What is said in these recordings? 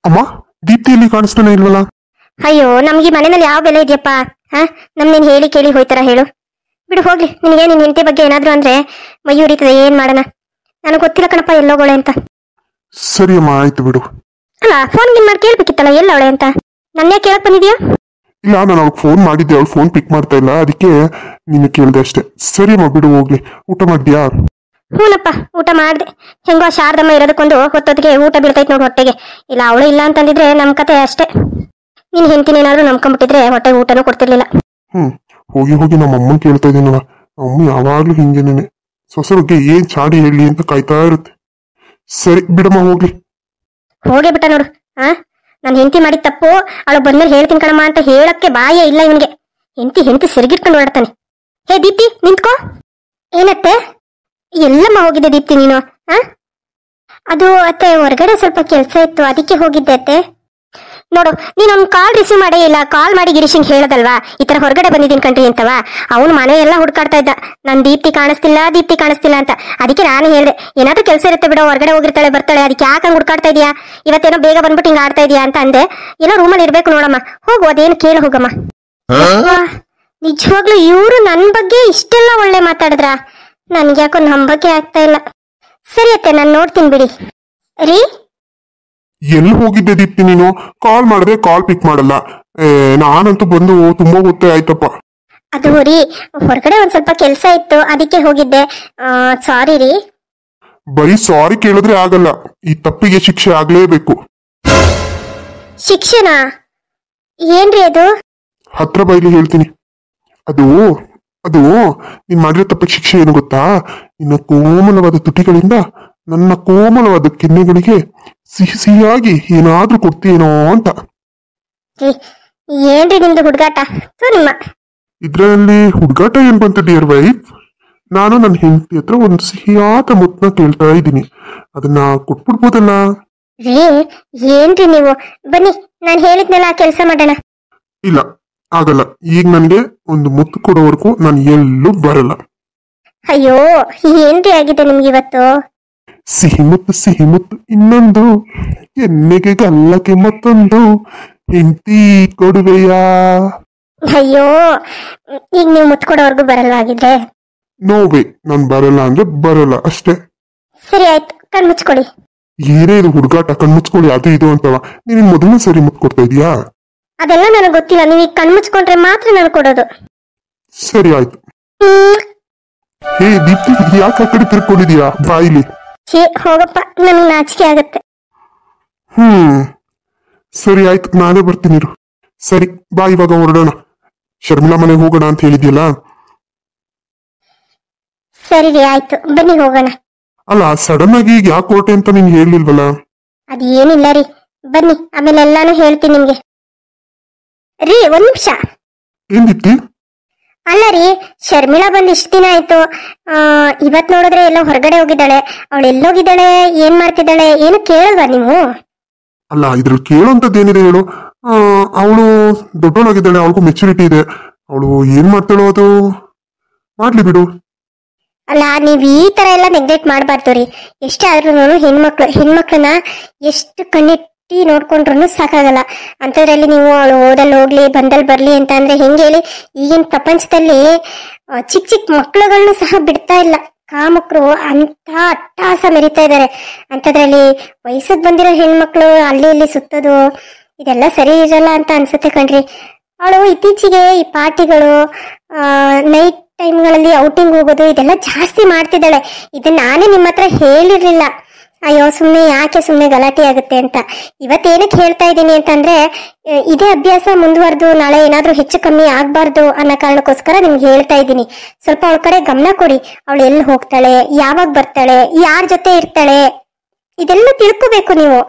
ಅಮ್ಮ, ದೀಪ್ತಿಯಲ್ಲಿ ಕಾಣಿಸ್ತಾನೆ ಇಲ್ವಲ್ಲ? ಅಯ್ಯೋ, ನಮ್ಗೆ ಮನೆಯಲ್ಲಿ ಯಾವ ಬೆಲೆ ಇದೆಯಪ್ಪ? ನಮ್ ನೀನ್ ಹೇಳಿ ಕೇಳಿ ಹೋಯ್ತಾರ ಹೇಳು. ಬಿಡು ಹೋಗ್ಲಿ. ನಿನಗೆ ನಿನ್ ಹೆಂಡತಿ ಬಗ್ಗೆ ಏನಾದ್ರು ಅಂದ್ರೆ ಮೈ ಉರಿತದೆ. ಏನ್ ಮಾಡೋಣ, ನನಗೆ ಗೊತ್ತಿಲ್ಲ ಕಣಪ್ಪ ಎಲ್ಲೋಗೋಳೆ ಅಂತ. ಸರಿ ಅಮ್ಮ, ಆಯ್ತು ಬಿಡು. ಅಲ್ಲ, ಫೋನ್ ಗಿನ್ ಮಾಡಿ ಕೇಳ್ಬೇಕಿತ್ತಲ್ಲ ಎಲ್ಲವಳೆ ಅಂತ. ನನ್ನೇ ಕೇಳಕ್ ಬಂದಿದ್ಯಾ? ಇಲ್ಲ, ನಾನು ಅವ್ಳಿಗೆ ಫೋನ್ ಮಾಡಿದ್ದೆ, ಅವಳು ಫೋನ್ ಪಿಕ್ ಮಾಡ್ತಾ ಇಲ್ಲ, ಅದಕ್ಕೆ ನಿನ್ನ ಕೇಳಿದೆ ಅಷ್ಟೇ. ಸರಿ ಅಮ್ಮ, ಬಿಡು ಹೋಗ್ಲಿ. ಊಟ ಮಾಡಿದ್ಯಾ? ಹೂನಪ್ಪ, ಊಟ ಮಾಡ್ದೆ. ಹೆಂಗೋ ಶಾರದಮ್ಮ ಇರೋದಕ್ಕೊಂದು ಹೊತ್ತೊತ್ತಿಗೆ ಊಟ ಬೀಳ್ತೈತ್ ನೋಡು ಹೊಟ್ಟೆಗೆ. ಇಲ್ಲ ಅವಳು ಇಲ್ಲ ಅಂತಂದಿದ್ರೆ ನಮ್ ಕತೆ ಅಷ್ಟೇ. ನಿನ್ ಹೆಂಡತಿನೇನಾದ್ರೂ ನಂಬ್ಕೊಂಡ್ಬಿಟ್ಟಿದ್ರೆ ಹೊಟ್ಟೆಗೆ ಊಟನೂ ಕೊಡ್ತಿರ್ಲಿಲ್ಲ. ಹೋಗಿ ಹೋಗಿ ನಮ್ಮ ಅಮ್ಮನ್ ಕೇಳ್ತಾ ಇದ್ದೀನಲ್ಲ. ಅಮ್ಮ ಯಾವಾಗ್ಲೂ ಹಿಂಗೇನೆ, ಸೊಸೆ ಬಗ್ಗೆ ಏನ್ ಚಾಡಿ ಹೇಳಿ ಅಂತ ಕಾಯ್ತಾ ಇರುತ್ತೆ. ಸರಿ ಬಿಡಮ್ಮ, ಹೋಗ್ಲಿ. ಹೋಗೇ ಬಿಟ್ಟ ನೋಡು. ನನ್ ಹೆಂಡತಿ ಮಾಡಿದ ತಪ್ಪು ಅವಳು ಬಂದ್ಮೇಲೆ ಹೇಳ್ತೀನಿ ಕಣಮ್ಮ ಅಂತ ಹೇಳಕ್ಕೆ ಬಾಯೇ ಇಲ್ಲ ಇವನ್ಗೆ. ಹೆಂಡತಿ ಸೆರಗಿಟ್ಕೊಂಡು ಓಡಾಡ್ತಾನೆ. ಹೇ ದೀಪ್ತಿ, ನಿಂತ್ಕೋ. ಏನತ್ತೆ? ಎಲ್ಲಮ್ಮ ಹೋಗಿದ್ದೆ ದೀಪ್ತಿ ನೀನು? ಅದು ಅತ್ತೆ, ಹೊರಗಡೆ ಸ್ವಲ್ಪ ಕೆಲಸ ಇತ್ತು, ಅದಕ್ಕೆ ಹೋಗಿದ್ದೆ ಅತ್ತೆ. ನೋಡು, ನೀನೊಂದು ಕಾಲ್ ರಿಸೀವ್ ಮಾಡೇ ಇಲ್ಲ. ಕಾಲ್ ಮಾಡಿ ಗಿರೀಶಂಗ್ ಹೇಳದಲ್ವಾ ಈ ತರ ಹೊರಗಡೆ ಬಂದಿದ್ದೀನಿ ಕಣ್ರಿ ಅಂತವಾ. ಅವನು ಮನೆ ಎಲ್ಲ ಹುಡ್ಕಾಡ್ತಾ ಇದ್ದ, ನನ್ ದೀಪ್ತಿ ಕಾಣಿಸ್ತಿಲ್ಲ ಅಂತ. ಅದಕ್ಕೆ ನಾನು ಹೇಳ್ದೆ, ಏನಾದ್ರೂ ಕೆಲಸ ಇರುತ್ತೆ ಬಿಡೋ, ಹೊರಗಡೆ ಹೋಗಿರ್ತಾಳೆ ಬರ್ತಾಳೆ, ಅದಕ್ಕೆ ಯಾಕೆ ಹಂಗ್ ಹುಡ್ಕಾಡ್ತಾ ಇದೀಯಾ, ಇವತ್ತೇನೋ ಬೇಗ ಬಂದ್ಬಿಟ್ಟು ಹಿಂಗ ಆಡ್ತಾ ಇದೀಯಾ ಅಂತ ಅಂದೆ. ಏನೋ ರೂಮಲ್ಲಿ ಇರ್ಬೇಕು ನೋಡಮ್ಮ, ಹೋಗು, ಅದೇನು ಕೇಳಿ ಹೋಗಮ್ಮ. ನಿಜವಾಗ್ಲೂ ಇವ್ರು ನನ್ ಬಗ್ಗೆ ಇಷ್ಟೆಲ್ಲ ಒಳ್ಳೆ ಮಾತಾಡಿದ್ರ? ನನ್ಗ್ಯಾಕೋ ನಂಬಕ್ಕೆ ಆಗ್ತಾ ಇಲ್ಲ. ಸರಿ ಅತ್ತೆ, ನಾನು ನೋಡ್ತೀನಿ ಬಿಡಿ. ರೀ, ಎಲ್ಲಿ ಹೋಗಿದ್ದೆ ದೀಪ್ತಿ ನೀನು? ಕಾಲ್ ಮಾಡಿದ್ರೆ ಕಾಲ್ ಪಿಕ್ ಮಾಡಲ್ಲ. ನಾನಂತೂ ಬಂದು ತುಂಬಾ ಹೊತ್ತೇ ಆಯ್ತಪ್ಪ. ಅದು ರೀ, ಹೊರಗಡೆ ಒಂದ್ ಸ್ವಲ್ಪ ಕೆಲ್ಸ ಇತ್ತು, ಅದಕ್ಕೆ ಹೋಗಿದ್ದೆ. ಸಾರಿ ರೀ. ಬರೀ ಸಾರಿ ಕೇಳಿದ್ರೆ ಆಗಲ್ಲ, ಈ ತಪ್ಪಿಗೆ ಶಿಕ್ಷೆ ಆಗ್ಲೇಬೇಕು. ಶಿಕ್ಷೆನಾ? ಏನ್ರಿ ಅದು? ಹತ್ರ ಬೈಲಿ ಹೇಳ್ತೀನಿ. ಅದು ಅದು ನೀನ್ ಮಾಡಿರೋ ತಪ್ಪಿಗೆ ಶಿಕ್ಷೆ ಏನು ಗೊತ್ತಾ? ನಿನ್ನ ಕೋಮಲವಾದ ತುಟಿಗಳಿಂದ ನನ್ನ ಕೋಮಲವಾದ ಕೆನ್ನೆಗಳಿಗೆ ಸಿಹಿ ಸಿಹಿಯಾಗಿ ಏನಾದ್ರೂ ಕೊಡ್ತೀನೋ ಅಂತ. ಏನ್ರಿ ನಿಮ್ದು ಹುಡುಗಾಟ? ನಿಮ್ಮ ಇದ್ರಲ್ಲಿ ಹುಡುಗಾಟ ಏನ್ ಬಂತು ಡಿಯರ್ ವೈಫ್? ನಾನು ನನ್ನ ಹೆಂಡತಿ ಹತ್ರ ಒಂದು ಸಿಹಿಯಾದ ಮುತ್ತನ್ನ ಕೇಳ್ತಾ ಇದ್ದೀನಿ, ಅದನ್ನ ಕೊಟ್ಬಿಡ್ಬೋದಲ್ಲ? ರೀ, ಏನ್ರಿ ನೀವು? ಬನ್ನಿ, ನಾನು ಹೇಳಿದ್ನೆಲ್ಲ ಕೆಲಸ ಮಾಡೋಣ. ಇಲ್ಲ, ಆಗಲ್ಲ. ಈಗ ನನ್ಗೆ ಒಂದು ಮುತ್ತು ಕೊಡೋವರೆಗೂ ನಾನು ಎಲ್ಲೂ ಬರಲ್ಲ. ಅಯ್ಯೋ, ಏನ್ರಿ ಆಗಿದೆ ನಿಮ್ಗೆ ಇವತ್ತು? ಸಿಹಿ ಮುತ್ತು ಇನ್ನೊಂದು, ಎಣ್ಣೆಗೆ ಗಲ್ಲಕ್ಕೆ ಮತ್ತೊಂದು, ಹೆಂಡತಿ ಕೊಡುವೆಯಾ? ಅಯ್ಯೋ, ಈಗ ನೀವು ಮುತ್ಕೊಡೋವರೆಗೂ ಬರಲ್ವಾಗಿದ್ರೆ? ನೋವೇ, ನಾನು ಬರಲ್ಲ ಅಂದ್ರೆ ಬರಲ್ಲ ಅಷ್ಟೇ. ಸರಿ ಆಯ್ತು, ಕಣ್ಮುಚ್ಕೊಳ್ಳಿ. ಏನೇ ಇದು ಹುಡುಗಾಟ, ಕಣ್ಮುಚ್ಕೊಳ್ಳಿ ಅದು ಇದು ಅಂತವ. ನೀನ್ ಮೊದಲನೇ ಸರಿ ಮುತ್ತು ಕೊಡ್ತಾ ಇದೀಯಾ? ಅದೆಲ್ಲ ನನಗೆ ಗೊತ್ತಿಲ್ಲ, ನೀವು ಈಗ ಕಣ್ಮುಚ್ಕೊಂಡ್ರೆ ಮಾತ್ರ ನಾನು ಕೊಡೋದು. ಸರಿ ಆಯ್ತು. ಹೇ ದೀಪ್ತಿ, ಯಾಕೆ ಆ ಕಡೆ ತಿರ್ಕೊಂಡಿದೀಯಾ? ಬಾಯಿಲಿ. ಹೋಗಪ್ಪ, ನನಗೆ ನಾಚಿಕೆ ಆಗತ್ತೆ. ಸರಿ ಆಯ್ತು, ನಾನೇ ಬರ್ತೀನಿ ಇರು. ಸರಿ ಬಾ, ಇವಾಗ ಹೊರಡೋಣ. ಶರ್ಮಿಳಾ ಮನೆಗೆ ಹೋಗೋಣ ಅಂತ ಹೇಳಿದ್ಯಲ್ಲ? ಸರಿ ರೀ, ಆಯ್ತು, ಬನ್ನಿ ಹೋಗೋಣ. ಅಲ್ಲ, ಸಡನ್ ಆಗಿ ಈಗ ಯಾಕೆ ಹೊರಟೆ ಅಂತ ನೀನ್ ಹೇಳಿಲ್ವಲ್ಲ? ಅದೇನಿಲ್ಲ ರೀ, ಬನ್ನಿ, ಆಮೇಲೆ ಎಲ್ಲಾನು ಹೇಳ್ತೀನಿ ನಿಮ್ಗೆ. ರೀ, ಒಂದ್ ನಿಮಿಷ. ಏನ್ ದೀಪ್ತಿ? ಅಲ್ಲ ರೀ, ಶರ್ಮಿಳಾ ಬಂದ್ ಇಷ್ಟ ದಿನ ಆಯ್ತು. ಇವತ್ ನೋಡಿದ್ರೆ ಎಲ್ಲೋ ಹೊರಗಡೆ ಹೋಗಿದ್ದಾಳೆ. ಅವಳು ಎಲ್ಲೋಗಿದ್ದಾಳೆ, ಏನ್ ಮಾಡ್ತಿದ್ದಾಳೆ, ಏನು ಕೇಳಲ್ವಾ ನೀವು? ಅಲ್ಲ, ಇದ್ರಲ್ಲಿ ಕೇಳೋಂಥದ್ದೇನಿದೆ ಹೇಳು? ಅವಳು ದೊಡ್ಡವಳಾಗಿದ್ದಾಳೆ, ಅವಳಿಗೂ ಮೆಚುರಿಟಿ ಇದೆ. ಅವಳು ಏನ್ ಮಾಡ್ತಾಳೋ ಅದು ಮಾಡ್ಲಿ ಬಿಡು. ಅಲ್ಲ, ನೀವ್ ಈ ತರ ಎಲ್ಲ ನೆಗ್ಲೆಕ್ಟ್ ಮಾಡ್ಬಾರ್ದು ರೀ. ಎಷ್ಟೇ ಆದ್ರೂ ಹೆಣ್ಮಕ್ಳನ್ನ ಎಷ್ಟು ಕಣ್ಣಿಟ್ಟು ನೋಡ್ಕೊಂಡ್ರು ಸಾಕಾಗಲ್ಲ. ಅಂತದ್ರಲ್ಲಿ ನೀವು ಅವಳು ಓದಲ್ಲಿ ಹೋಗ್ಲಿ ಬಂದಲ್ಲಿ ಬರ್ಲಿ ಅಂತ ಅಂದ್ರೆ ಹೆಂಗೆ ಹೇಳಿ? ಈಗಿನ ಪ್ರಪಂಚದಲ್ಲಿ ಚಿಕ್ಕ ಮಕ್ಳುಗಳನ್ನು ಸಹ ಬಿಡ್ತಾ ಇಲ್ಲ. ಕಾಮಕ್ರು ಅಂತ ಅಟ್ಟಹಾಸ ಮೆರಿತಾ ಇದ್ದಾರೆ. ಅಂತದ್ರಲ್ಲಿ ವಯಸ್ಸಿಗೆ ಬಂದಿರೋ ಹೆಣ್ಮಕ್ಳು ಅಲ್ಲಿ ಇಲ್ಲಿ ಸುತ್ತೋದು ಇದೆಲ್ಲ ಸರಿ ಇರಲ್ಲ ಅಂತ ಅನ್ಸುತ್ತೆ ಕಣ್ರಿ. ಅವಳು ಇತ್ತೀಚೆಗೆ ಈ ಪಾರ್ಟಿಗಳು, ನೈಟ್ ಟೈಮ್ಗಳಲ್ಲಿ ಔಟಿಂಗ್ ಹೋಗೋದು ಇದೆಲ್ಲ ಜಾಸ್ತಿ ಮಾಡ್ತಿದ್ದಾಳೆ. ಇದನ್ನ ನಾನೇ ನಿಮ್ಮ ಹತ್ರ ಹೇಳಿರ್ಲಿಲ್ಲ. ಅಯ್ಯೋ, ಯಾಕೆ ಸುಮ್ಮನೆ ಗಲಾಟೆ ಆಗುತ್ತೆ ಅಂತ. ಇವತ್ತೇನಕ್ಕೆ ಹೇಳ್ತಾ ಇದ್ದೀನಿ ಅಂತಂದ್ರೆ, ಇದೇ ಅಭ್ಯಾಸ ಮುಂದುವರೆದು ನಾಳೆ ಏನಾದ್ರೂ ಹೆಚ್ಚು ಕಮ್ಮಿ ಆಗ್ಬಾರ್ದು ಅನ್ನೋ ಕಾರಣಕ್ಕೋಸ್ಕರ ನಿಮ್ಗೆ ಹೇಳ್ತಾ ಇದ್ದೀನಿ. ಸ್ವಲ್ಪ ಅವಳ ಕಡೆ ಗಮನ ಕೊಡಿ. ಅವಳು ಎಲ್ಲಿ ಹೋಗ್ತಾಳೆ, ಯಾವಾಗ ಬರ್ತಾಳೆ, ಯಾರ ಜೊತೆ ಇರ್ತಾಳೆ, ಇದೆಲ್ಲ ತಿಳ್ಕೋಬೇಕು ನೀವು.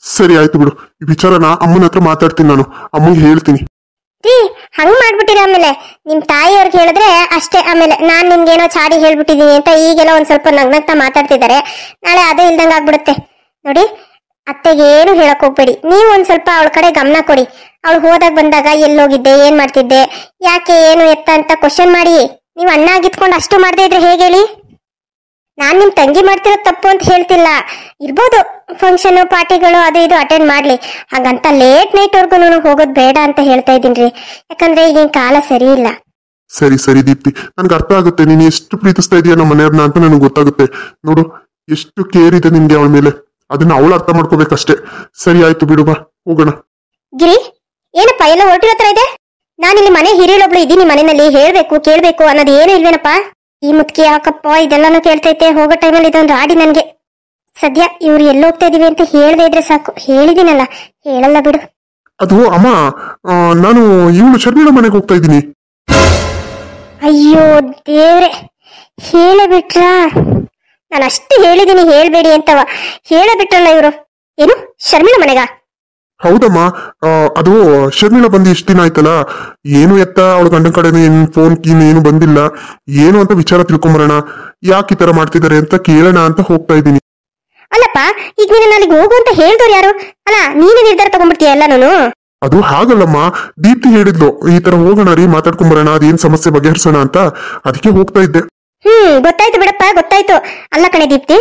ಸರಿ ಆಯ್ತು ಬಿಡು, ಈ ವಿಚಾರನ ಅಮ್ಮನ ಹತ್ರ ಮಾತಾಡ್ತೀನಿ, ನಾನು ಅಮ್ಮಗೆ ಹೇಳ್ತೀನಿ. ರೀ, ಹಂಗ್ ಮಾಡ್ಬಿಟ್ಟಿರ. ಆಮೇಲೆ ನಿಮ್ ತಾಯಿಯವ್ರಿಗೆ ಹೇಳಿದ್ರೆ ಅಷ್ಟೇ. ಆಮೇಲೆ ನಾನ್ ನಿಮ್ಗೇನೋ ಚಾಡಿ ಹೇಳ್ಬಿಟ್ಟಿದೀನಿ ಅಂತ ಈಗೆಲ್ಲ ಒಂದ್ ಸ್ವಲ್ಪ ನಗ್ನಗ್ತಾ ಮಾತಾಡ್ತಿದ್ದಾರೆ. ನಾಳೆ ಅದೇ ಇಲ್ದಂಗ ಆಗ್ಬಿಡುತ್ತೆ ನೋಡಿ. ಅತ್ತೆಗೆ ಏನು ಹೇಳಕ್ ಹೋಗ್ಬೇಡಿ. ನೀವು ಒಂದ್ ಸ್ವಲ್ಪ ಅವಳ ಕಡೆ ಗಮನ ಕೊಡಿ. ಅವಳು ಹೋದಾಗ ಬಂದಾಗ ಎಲ್ಲೋಗಿದ್ದೆ, ಏನ್ ಮಾಡ್ತಿದ್ದೆ, ಯಾಕೆ ಏನು ಎತ್ತ ಅಂತ ಕ್ವಶನ್ ಮಾಡಿ. ನೀವು ಅಣ್ಣ ಆಗಿತ್ಕೊಂಡು ಅಷ್ಟು ಮಾಡದೇ ಇದ್ರೆ ಹೇಗೆ ಹೇಳಿ? ನಾನ್ ನಿಮ್ ತಂಗಿ ಮಾಡ್ತಿರೋ ತಪ್ಪು ಅಂತ ಹೇಳ್ತಿಲ್ಲ. ಇರ್ಬೋದು ಫಂಕ್ಷನ್ ಪಾರ್ಟಿಗಳು ಅದು ಇದು ಅಟೆಂಡ್ ಮಾಡ್ಲಿ, ಹಾಗಂತ ಲೇಟ್ ನೈಟ್ ವರ್ಗು ಹೋಗೋದ್ ಬೇಡ ಅಂತ ಹೇಳ್ತಾ ಇದ್ದೀನ್ರಿ. ಯಾಕಂದ್ರೆ ಈಗಿನ ಕಾಲ ಸರಿ ಇಲ್ಲ. ಸರಿ ಸರಿ ದೀಪ್ತಿ, ನನ್ಗೆ ಅರ್ಥ ಆಗುತ್ತೆ ನೀನು ಎಷ್ಟು ಪ್ರೀತಿಸ್ತಾ ಇದೀಯ ನಮ್ಮ ಮನೆಯವ್ರನ್ನ ಅಂತ ನನಗೆ ಗೊತ್ತಾಗುತ್ತೆ. ನೋಡು ಎಷ್ಟು ಕೇರ್ ಇದೆ ನಿನ್ಗೆ ಅವಳ ಮೇಲೆ, ಅದನ್ನ ಅವಳು ಅರ್ಥ ಮಾಡ್ಕೋಬೇಕಷ್ಟೇ. ಸರಿ ಆಯ್ತು ಬಿಡು, ಬಾ ಹೋಗೋಣ. ಗಿರಿ, ಏನಪ್ಪ ಎಲ್ಲ ಹೊರಟಿರೋ ಹತ್ರ ಇದೆ? ನಾನಿಲ್ಲಿ ಮನೆ ಹಿರಿಯಳೊಬ್ಳು ಇದ್ದೀನಿ, ಮನೆಯಲ್ಲಿ ಹೇಳ್ಬೇಕು ಕೇಳ್ಬೇಕು ಅನ್ನೋದು ಏನು ಇಲ್ವೇನಪ್ಪ? ಈ ಮುತ್ಕಿ ಯಾಕಪ್ಪ ಇದೆಲ್ಲಾನು ಕೇಳ್ತೈತೆ? ಹೋಗೋ ಟೈಮಲ್ಲಿ ಇದೊಂದು ರಾಡಿ ನನ್ಗೆ. ಸದ್ಯ ಇವ್ರು ಎಲ್ಲಿ ಹೋಗ್ತಾ ಇದೀವಿ ಅಂತ ಹೇಳ್ದೆ ಇದ್ರೆ ಸಾಕು. ಹೇಳಿದೀನಲ್ಲ, ಹೇಳಲ್ಲ ಬಿಡು. ಅದು ಅಮ್ಮ, ನಾನು ಇವಳು ಶರ್ಮಿಳ ಮನೆಗೆ ಹೋಗ್ತಾ ಇದ್ದೀನಿ. ಅಯ್ಯೋ ದೇವ್ರೆ, ಹೇಳೇ ಬಿಟ್ರ? ನಾನು ಅಷ್ಟು ಹೇಳಿದೀನಿ ಹೇಳ್ಬೇಡಿ ಅಂತವ, ಹೇಳೇ ಬಿಟ್ರಲ್ಲ ಇವರು. ಏನು ಶರ್ಮಿಳ ಮನೆಗ? ಹೌದಮ್ಮ, ಅದು ಶರ್ಮಿಳ ಬಂದು ಇಷ್ಟ ದಿನ ಆಯ್ತಲ್ಲ, ಏನು ಎತ್ತ ಅವಳ ಗಂಡನ ಕಡೆನೂ ಏನ್ ಫೋನ್ ಕೀನ್ ಏನು ಬಂದಿಲ್ಲ, ಏನು ಅಂತ ವಿಚಾರ ತಿಳ್ಕೊಂಬರೋಣ, ಯಾಕೆ ಈ ತರ ಮಾಡ್ತಿದ್ದಾರೆ ಅಂತ ಕೇಳೋಣ ಅಂತ ಹೋಗ್ತಾ ಇದ್ದೀನಿ. ಅಲ್ಲಪ್ಪ, ಈಗ ನೀನು ಅಲ್ಲಿಗೆ ಹೋಗು ಅಂತ ಹೇಳ್ದವ್ರು ಯಾರು? ಅಲ್ಲ, ನೀನು ನಿರ್ಧಾರ ತಗೊಂಡ್ಬಿಡ್ತೀಯ ಎಲ್ಲಾನು? ಅದು ಹಾಗಲ್ಲಮ್ಮ, ದೀಪ್ತಿ ಹೇಳಿದ್ಲು ಈ ತರ ಹೋಗೋಣ ರೀ, ಮಾತಾಡ್ಕೊಂಬರೋಣ, ಅದೇನ್ ಸಮಸ್ಯೆ ಬಗೆಹರಿಸೋಣ ಅಂತ, ಅದಕ್ಕೆ ಹೋಗ್ತಾ ಇದ್ದೆ. ಗೊತ್ತಾಯ್ತು ಬಿಡಪ್ಪ, ಗೊತ್ತಾಯ್ತು. ಅಲ್ಲ ಕಣೆ ದೀಪ್ತಿ,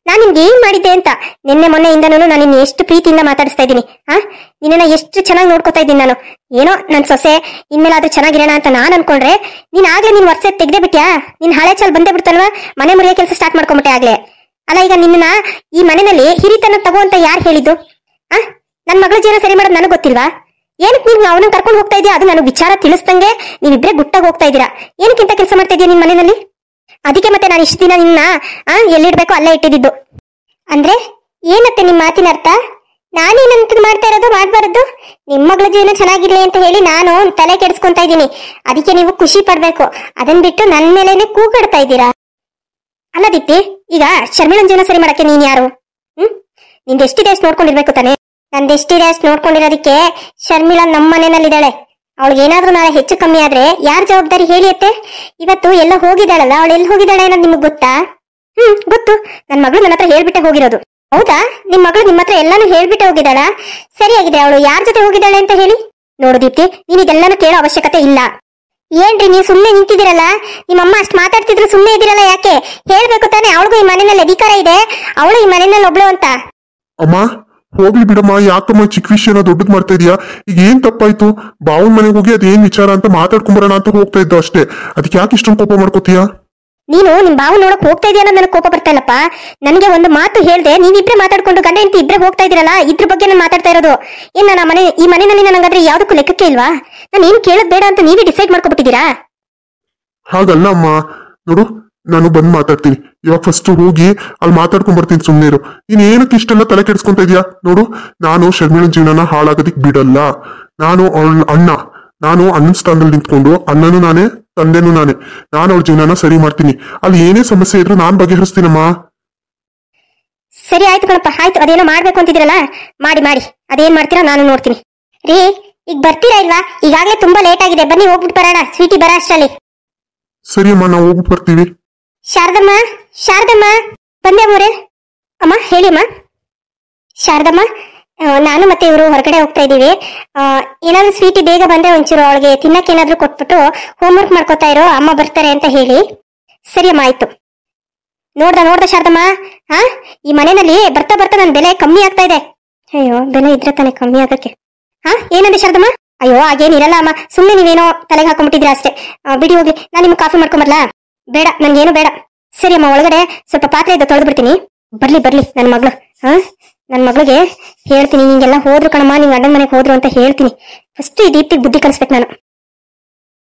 ನಾನ್ ನಿಮ್ಗೆ ಏನ್ ಮಾಡಿದ್ದೆ ಅಂತ ನಿನ್ನೆ ಮೊನ್ನೆಯಿಂದನೂ ನಾನು ನಿನ್ನ ಎಷ್ಟು ಪ್ರೀತಿಯಿಂದ ಮಾತಾಡಿಸ್ತಾ ಇದ್ದೀನಿ. ನಿನ್ನ ಎಷ್ಟು ಚೆನ್ನಾಗಿ ನೋಡ್ಕೊತಾ ಇದ್ದೀನಿ ನಾನು. ಏನೋ ನನ್ ಸೊಸೆ ಇನ್ಮೇಲಾದ್ರೂ ಚೆನ್ನಾಗಿರೋಣ ಅಂತ ನಾನ್ ಅನ್ಕೊಂಡ್ರೆ, ನೀನ್ ಆಗ್ಲೇ ನಿನ್ ವರ್ಷ ತೆಗ್ದೇ ಬಿಟ್ಯಾ? ನಿನ್ ಹಳೆ ಚಾಲ್ ಬಂದೇ ಬಿಡ್ತಲ್ವಾ? ಮನೆ ಮುರಿಯೋ ಕೆಲಸ ಸ್ಟಾರ್ಟ್ ಮಾಡ್ಕೊಂಬಿಟ್ಟೆ ಆಗ್ಲೇ. ಅಲ್ಲ, ಈಗ ನಿನ್ನ ಈ ಮನೆಯಲ್ಲಿ ಹಿರಿತನ ತಗೋ ಅಂತ ಯಾರು ಹೇಳಿದ್ದು? ನನ್ ಮಗಳ ಜೀವನ ಸರಿ ಮಾಡೋದು ನನಗ್ ಗೊತ್ತಿಲ್ವಾ? ಏನಕ್ಕೆ ನೀವ್ ಅವನನ್ನ ಕರ್ಕೊಂಡು ಹೋಗ್ತಾ ಇದೀಯಾ? ಅದು ನನಗೆ ವಿಚಾರ ತಿಳಿಸ್ದಂಗೆ ನೀವಿಬ್ರೆ ಗುಟ್ಟಾಗಿ ಹೋಗ್ತಾ ಇದ್ದೀರಾ. ಏನಕ್ಕಿಂತ ಕೆಲಸ ಮಾಡ್ತಾ ಇದೀಯ ನಿನ್ ಮನೆಯಲ್ಲಿ? ಅದಕ್ಕೆ ಮತ್ತೆ ನಾನು ಇಷ್ಟು ದಿನ ನಿನ್ನ ಎಲ್ಲಿಡ್ಬೇಕು ಅಲ್ಲೇ ಇಟ್ಟಿದ್ದು. ಅಂದ್ರೆ ಏನತ್ತೆ ನಿಮ್ ಮಾತಿನ ಅರ್ಥ? ನಾನೇನಂತ ಮಾಡ್ತಾ ಇರೋದು ಮಾಡ್ಬಾರದು? ನಿಮ್ ಮಗಳ ಜೀವನ ಚೆನ್ನಾಗಿರ್ಲಿ ಅಂತ ಹೇಳಿ ನಾನು ತಲೆ ಕೆಡಿಸ್ಕೊಂತಾ ಇದ್ದೀನಿ. ಅದಕ್ಕೆ ನೀವು ಖುಷಿ ಪಡ್ಬೇಕು. ಅದನ್ ಬಿಟ್ಟು ನನ್ ಮೇಲೇನೆ ಕೂಗಾಡ್ತಾ ಇದ್ದೀರಾ. ಅಲ್ಲ ದೀಪ್ತಿ, ಈಗ ಶರ್ಮಿಳನ್ ಜೀವನ ಸರಿ ಮಾಡಕ್ಕೆ ನೀನ್ ಯಾರು? ನಿಂದ ಎಷ್ಟಿದೆ ಅಷ್ಟು ನೋಡ್ಕೊಂಡಿರ್ಬೇಕು ತಾನೆ. ನಂದೆಷ್ಟಿದೆ ಅಷ್ಟು ನೋಡ್ಕೊಂಡಿರೋದಕ್ಕೆ ಶರ್ಮಿಳಾ ನಮ್ಮ ಮನೆಯಲ್ಲಿದ್ದಾಳೆ. ಅವಳಿಗೆ ಏನಾದ್ರೂ ನಾಳೆ ಹೆಚ್ಚು ಕಮ್ಮಿ ಆದ್ರೆ ಯಾರ್ ಜವಾಬ್ದಾರಿ ಹೇಳಿಯತ್ತೆ? ಇವತ್ತು ಎಲ್ಲ ಹೋಗಿದ್ದಾಳಲ್ಲ, ಅವಳು ಎಲ್ಲಿ ಹೋಗಿದ್ದಾಳೆ ಅನ್ನೋದು ನಿಮ್ಗೆ ಗೊತ್ತಾ? ಗೊತ್ತು. ನನ್ ಮಗಳು ನನ್ನ ಹತ್ರ ಹೇಳ್ಬಿಟ್ಟೆ ಹೋಗಿರೋದು. ಹೌದಾ? ನಿಮ್ ಮಗಳು ನಿಮ್ಮ ಹತ್ರ ಎಲ್ಲಾನು ಹೇಳ್ಬಿಟ್ಟೆ ಹೋಗಿದ್ದಾಳ? ಸರಿಯಾಗಿದೆ. ಅವಳು ಯಾರ ಜೊತೆ ಹೋಗಿದ್ದಾಳೆ ಅಂತ ಹೇಳಿ. ನೋಡು ದೀಪ್ತಿ, ನೀನ್ ಇದೆಲ್ಲಾನು ಕೇಳೋ ಅವಶ್ಯಕತೆ ಇಲ್ಲ. ಏನ್ರಿ ನೀವು ಸುಮ್ನೆ ನಿಂತಿದ್ದೀರಲ್ಲ? ನಿಮ್ಮಮ್ಮ ಅಷ್ಟು ಮಾತಾಡ್ತಿದ್ರು ಸುಮ್ನೆ ಇದ್ದೀರಲ್ಲ ಯಾಕೆ? ಹೇಳ್ಬೇಕು ತಾನೆ, ಅವಳಿಗೂ ಈ ಮನೆಯಲ್ಲಿ ಅಧಿಕಾರ ಇದೆ, ಅವಳು ಈ ಮನೆಯಲ್ಲಿ ಒಬ್ಳು ಅಂತ. ಅಮ್ಮ ಹೋಗ್ಲಿ ಬಿಡಮ್ಮ, ಯಾಕಮ್ಮ ಚಿಕ್ಕ ವಿಷಯನ ದೊಡ್ಡದ್ ಮಾಡ್ತಾ ಇದೀಯಾ? ಈಗ ಏನ್ ತಪ್ಪಾಯ್ತು? ಬಾವನ್ ಮನೆಗೆ ಹೋಗಿ ಅದೇನ್ ವಿಚಾರ ಅಂತ ಮಾತಾಡ್ಕೊಂಬರೋಣ ಅಂತ ಹೋಗ್ತಾ ಇದ್ದು ಅಷ್ಟೇ. ಅದಕ್ಕೆ ಯಾಕೆ ಇಷ್ಟೊಂದು ಕೋಪ ಮಾಡ್ಕೋತೀಯ? ನೀನು ನಿಮ್ ಬಾವು ನೋಡಕ್ ಹೋಗ್ತಾ ಇದೆಯಾ ಅನ್ನೋದು ನನಗೆ ಕೋಪ ಬರ್ತಾ ಇಲ್ಲಪ್ಪ. ನನಗೆ ಒಂದು ಮಾತು ಹೇಳ್ದೆ, ನೀವಿಬ್ರೆ ಮಾತಾಡ್ಕೊಂಡು ಗಂಡ ಹೆಂಡತಿ ಇಬ್ರೆ ಹೋಗ್ತಾ ಇದೀರಲ್ಲ, ಇದ್ರ ಬಗ್ಗೆ ನಾನು ಮಾತಾಡ್ತಾ ಇರೋದು. ಏನ್ ನನ್ನ ಮನೆ ಈ ಮನೆಯಲ್ಲಿ ನನಗಾದ್ರೆ ಯಾವ್ದಕ್ಕೂ ಲೆಕ್ಕಕ್ಕೆ ಇಲ್ವಾ? ನಾನು ಏನು ಕೇಳೋದ್ ಬೇಡ ಅಂತ ನೀವೇ ಡಿಸೈಡ್ ಮಾಡ್ಕೊಬಿಟ್ಟಿದ್ದೀರಾ? ಹಾಗಲ್ಲ ಅಮ್ಮ, ನೋಡು ನಾನು ಬಂದ್ ಮಾತಾಡ್ತೀನಿ. ಇವಾಗ ಫಸ್ಟ್ ಹೋಗಿ ಅಲ್ಲಿ ಮಾತಾಡ್ಕೊಂಡ್ ಬರ್ತೀನಿ, ಸುಮ್ನೆ ಇರು. ನೀನ್ ಏನಕ್ಕೆ ಇಷ್ಟೆಲ್ಲ ತಲೆ ಕೆಡಿಸ್ಕೊಂತ ಇದೀಯಾ? ನೋಡು, ನಾನು ಶರ್ಮಿಳನ್ ಜೀವನನ ಹಾಳಾಗೋದಿಕ್ ಬಿಡಲ್ಲ. ನಾನು ಅವಳ ಅಣ್ಣ, ನಾನು ಅಣ್ಣನ ಸ್ಥಾನದಲ್ಲಿ ನಿಂತ್ಕೊಂಡು ಅಣ್ಣನೂ ನಾನೇ ತಂದೆನೂ ನಾನೇ. ನಾನು ಅವಳ ಜೀವನನ ಸರಿ ಮಾಡ್ತೀನಿ. ಅಲ್ಲಿ ಏನೇ ಸಮಸ್ಯೆ ಇದ್ರು ನಾನ್ ಬಗೆಹರಿಸ್ತೀನಮ್ಮ. ಸರಿ ಆಯ್ತು ಕಣಪ್ಪ, ಆಯ್ತು. ಅದೇನೋ ಮಾಡ್ಬೇಕು ಅಂತಿದ್ರಲ್ಲ, ಮಾಡಿ ಮಾಡಿ. ಅದೇನ್ ಮಾಡ್ತೀರಾ ನಾನು ನೋಡ್ತೀನಿ. ರೀ, ಈಗ ಬರ್ತೀರಾ ಇಲ್ವಾ? ಈಗಾಗ್ಲೇ ತುಂಬಾ ಲೇಟ್ ಆಗಿದೆ, ಬನ್ನಿ ಹೋಗ್ಬಿಟ್ಟು ಬರೋಣ. ಸ್ವೀಟಿ ಬರ ಅಷ್ಟರಲ್ಲಿ. ಸರಿ ಅಮ್ಮ, ನಾವು ಹೋಗ್ಬಿಟ್ಟು ಬರ್ತೀವಿ. ಶಾರದಮ್ಮ, ಶಾರದಮ್ಮ, ಬಂದೆ ಅಮ್ಮವ್ರೆ. ಅಮ್ಮ ಹೇಳಿ ಅಮ್ಮ. ಶಾರದಮ್ಮ, ನಾನು ಮತ್ತೆ ಇವರು ಹೊರಗಡೆ ಹೋಗ್ತಾ ಇದೀವಿ. ಏನಾದ್ರು ಸ್ವೀಟಿ ಬೇಗ ಬಂದ್ರೆ ಒಂಚೂರು ಅವಳಿಗೆ ತಿನ್ನಕ್ಕೆ ಏನಾದ್ರು ಕೊಟ್ಬಿಟ್ಟು ಹೋಮ್ವರ್ಕ್ ಮಾಡ್ಕೋತಾ ಇರೋ, ಅಮ್ಮ ಬರ್ತಾರೆ ಅಂತ ಹೇಳಿ. ಸರಿ ಅಮ್ಮ, ಆಯ್ತು. ನೋಡ್ದ ಶಾರದಮ್ಮ, ಈ ಮನೆಯಲ್ಲಿ ಬರ್ತಾ ಬರ್ತಾ ನನ್ ಬೆಲೆ ಕಮ್ಮಿ ಆಗ್ತಾ ಇದೆ. ಅಯ್ಯೋ, ಬೆಲೆ ಇದ್ರೆ ತಾನೆ ಕಮ್ಮಿ ಆಗಕ್ಕೆ. ಏನಂದೆ ಶಾರದಮ್ಮ? ಅಯ್ಯೋ, ಹಾಗೇನಿರಲ್ಲ ಅಮ್ಮ, ಸುಮ್ನೆ ನೀವೇನೋ ತಲೆಗೆ ಹಾಕೊಂಡ್ಬಿಟ್ಟಿದ್ರ ಅಷ್ಟೇ. ಬಿಡಿ ಹೋಗ್ಲಿ, ನಾನು ನಿಮ್ಗೆ ಕಾಫಿ ಮಾಡ್ಕೊಂಬರ್ಲಾ? ಬೇಡ, ನನ್ಗೇನು ಬೇಡ. ಸರಿ ಅಮ್ಮ, ಒಳಗಡೆ ಸ್ವಲ್ಪ ಪಾತ್ರೆ ಇದ್ದು ತೊಳೆದು ಬಿಡ್ತೀನಿ. ಬರ್ಲಿ ನನ್ನ ಮಗಳು. ನನ್ ಮಗಳಿಗೆ ಹೇಳ್ತೀನಿ, ನಿಂಗೆಲ್ಲ ಹೋದ್ರು ಕಣಮ್ಮ, ನಿಂಗೆ ಅಣ್ಣನ ಮನೆಗೆ ಹೋದ್ರು ಅಂತ ಹೇಳ್ತೀನಿ. ಫಸ್ಟ್ ಈ ದೀಪ್ತಿಗೆ ಬುದ್ಧಿ ಕಲಿಸ್ಬೇಕು ನಾನು.